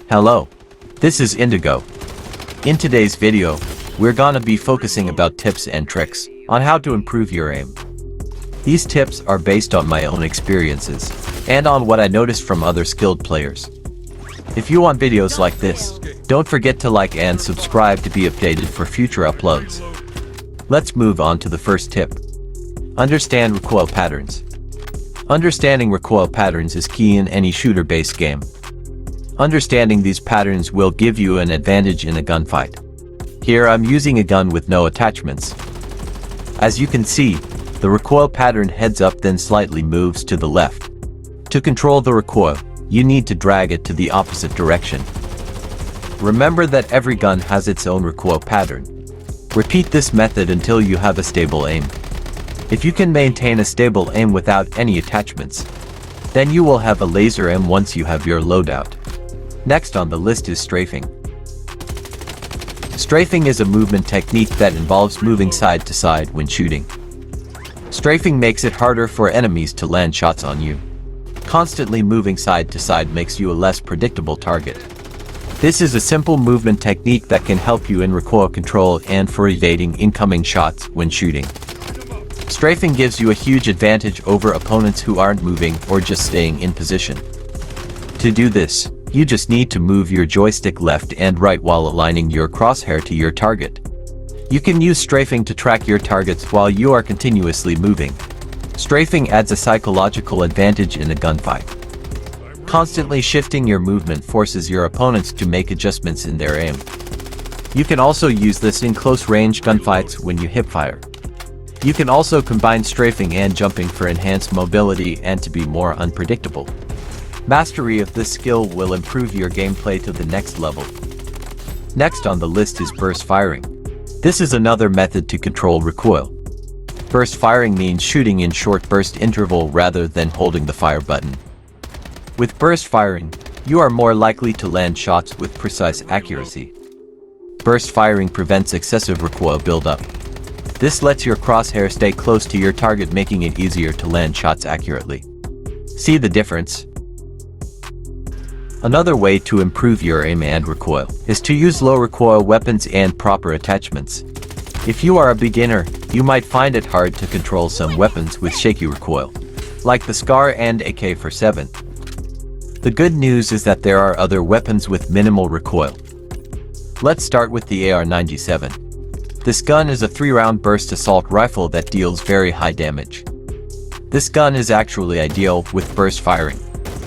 Hello, this is Indigo. In today's video, we're gonna be focusing about tips and tricks on how to improve your aim. These tips are based on my own experiences and on what I noticed from other skilled players. If you want videos like this, don't forget to like and subscribe to be updated for future uploads. Let's move on to the first tip. Understand recoil patterns. Understanding recoil patterns is key in any shooter-based game. Understanding these patterns will give you an advantage in a gunfight. Here I'm using a gun with no attachments. As you can see, the recoil pattern heads up then slightly moves to the left. To control the recoil, you need to drag it to the opposite direction. Remember that every gun has its own recoil pattern. Repeat this method until you have a stable aim. If you can maintain a stable aim without any attachments, then you will have a laser aim once you have your loadout. Next on the list is strafing. Strafing is a movement technique that involves moving side to side when shooting. Strafing makes it harder for enemies to land shots on you. Constantly moving side to side makes you a less predictable target. This is a simple movement technique that can help you in recoil control and for evading incoming shots when shooting. Strafing gives you a huge advantage over opponents who aren't moving or just staying in position. To do this, you just need to move your joystick left and right while aligning your crosshair to your target. You can use strafing to track your targets while you are continuously moving. Strafing adds a psychological advantage in a gunfight. Constantly shifting your movement forces your opponents to make adjustments in their aim. You can also use this in close-range gunfights when you hipfire. You can also combine strafing and jumping for enhanced mobility and to be more unpredictable. Mastery of this skill will improve your gameplay to the next level. Next on the list is burst firing. This is another method to control recoil. Burst firing means shooting in short burst interval rather than holding the fire button. With burst firing, you are more likely to land shots with precise accuracy. Burst firing prevents excessive recoil buildup. This lets your crosshair stay close to your target, making it easier to land shots accurately. See the difference? Another way to improve your aim and recoil is to use low recoil weapons and proper attachments. If you are a beginner, you might find it hard to control some weapons with shaky recoil, like the SCAR and AK-47. The good news is that there are other weapons with minimal recoil. Let's start with the AR-97. This gun is a 3-round burst assault rifle that deals very high damage. This gun is actually ideal with burst firing.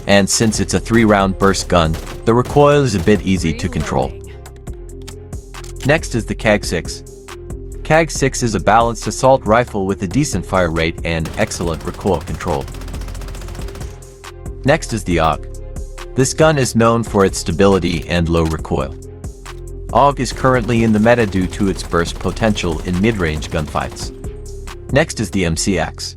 And since it's a 3-round burst gun, the recoil is a bit easy to control. Next is the CAG-6. CAG-6 is a balanced assault rifle with a decent fire rate and excellent recoil control. Next is the AUG. This gun is known for its stability and low recoil. AUG is currently in the meta due to its burst potential in mid-range gunfights. Next is the MCX.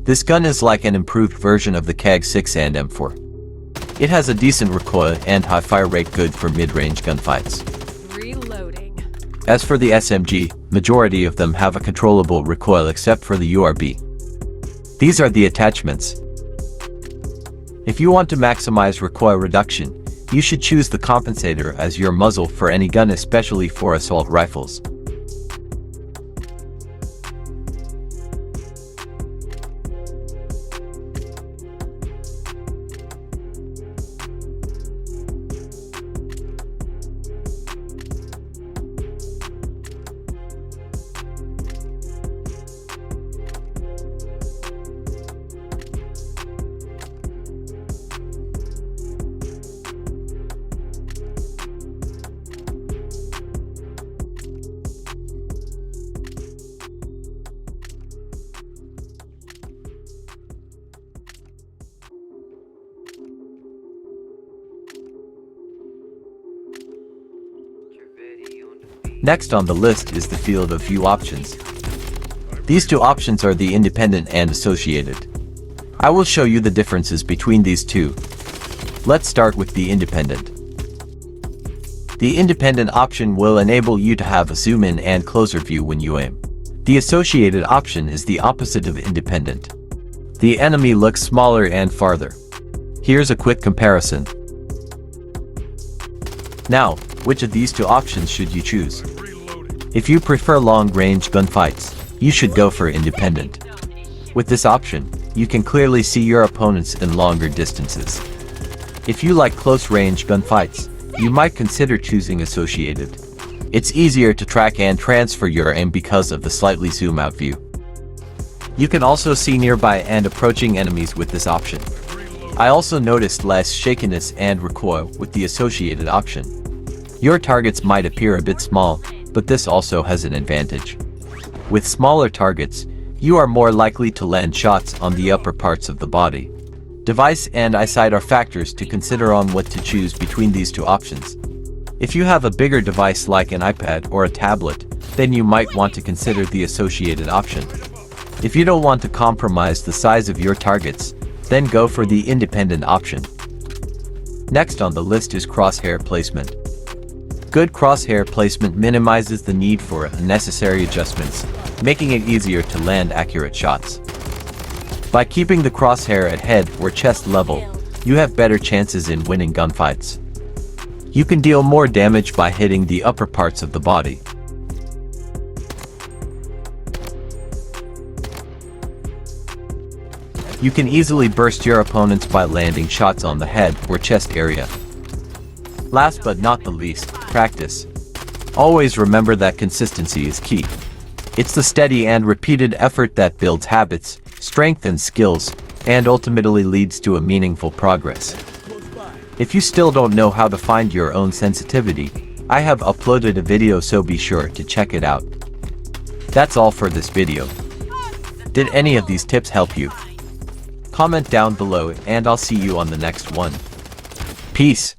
This gun is like an improved version of the CAG-6 and M4. It has a decent recoil and high fire rate, good for mid-range gunfights. Reloading. As for the SMG, majority of them have a controllable recoil except for the URB. These are the attachments. If you want to maximize recoil reduction, you should choose the compensator as your muzzle for any gun, especially for assault rifles. Next on the list is the field of view options. These two options are the independent and associated. I will show you the differences between these two. Let's start with the independent. The independent option will enable you to have a zoom in and closer view when you aim. The associated option is the opposite of independent. The enemy looks smaller and farther. Here's a quick comparison. Now, which of these two options should you choose? If you prefer long-range gunfights, you should go for independent. With this option, you can clearly see your opponents in longer distances. If you like close-range gunfights, you might consider choosing associated. It's easier to track and transfer your aim because of the slightly zoom-out view. You can also see nearby and approaching enemies with this option. I also noticed less shakiness and recoil with the associated option. Your targets might appear a bit small, but this also has an advantage. With smaller targets, you are more likely to land shots on the upper parts of the body. Device and eyesight are factors to consider on what to choose between these two options. If you have a bigger device like an iPad or a tablet, then you might want to consider the associated option. If you don't want to compromise the size of your targets, then go for the independent option. Next on the list is crosshair placement. Good crosshair placement minimizes the need for unnecessary adjustments, making it easier to land accurate shots. By keeping the crosshair at head or chest level, you have better chances in winning gunfights. You can deal more damage by hitting the upper parts of the body. You can easily burst your opponents by landing shots on the head or chest area. Last but not the least, practice. Always remember that consistency is key. It's the steady and repeated effort that builds habits, strengthens skills, and ultimately leads to a meaningful progress. If you still don't know how to find your own sensitivity, I have uploaded a video, so be sure to check it out. That's all for this video. Did any of these tips help you? Comment down below and I'll see you on the next one. Peace.